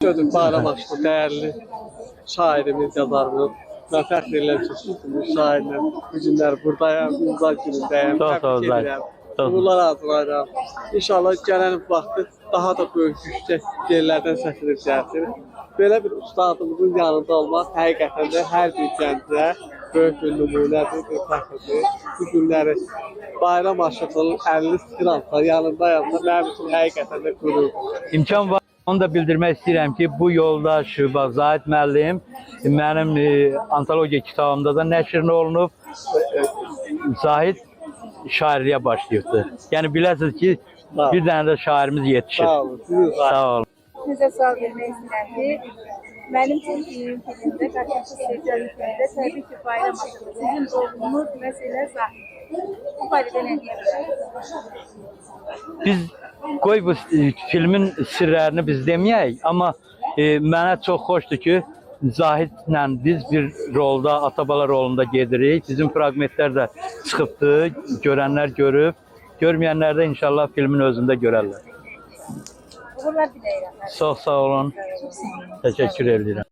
Sözüm Bayram Aşkı değerli şairimiz, yazarımız. Ben fəxr edirəm ki, bu şairlə bu günlər buradayam, imza günündəyəm. Çox sağ ol, Təbrik edirəm. sağ ol. Uğurlar arzulayıram. İnşallah gələn vaxtı daha da böyük yüksək yerlərdən səslənib gəlsin. Belə bir ustadımızın yanında olmaq həqiqətən də hər bir gəncə böyük bir nümunədir, bir fəxrdir. Bu günləri Bayram Aşıqının 50 sıransa yanındayamsa mənim üçün həqiqətən də qürurdur. İmkan var. Onu da bildirmək istəyirəm ki, bu yoldaş Zahid müəllim mənim antologiya kitabımda da nəşr olunub. Zahid şairliyə başlayıbdı. Yəni biləsiniz ki, bir dənə də şairimiz yetişir. Sağ olun. Sizin Sağ olun. Sizə sual vermək istəyirəm ki, mənim çəkdiyim filmdə, Qaçaqçı Sevcan filmində təbii ki, Bayram Aşığı, sizin oğlunuz məsələ Zahid. Bu barədə nə deyə bilərsiniz? Biz qoy bu filmin sirlərini biz deməyək, amma mənə çox xoşdur ki, Zahidlə biz bir rolda, atabala rolunda gedirik. Bizim fraqmentlər də çıxıbdı, görənlər görüb, görməyənlər də inşallah filmin özündə görərlər. Uğurlar diləyirəm. Çox sağ olun. Təşəkkür edirəm.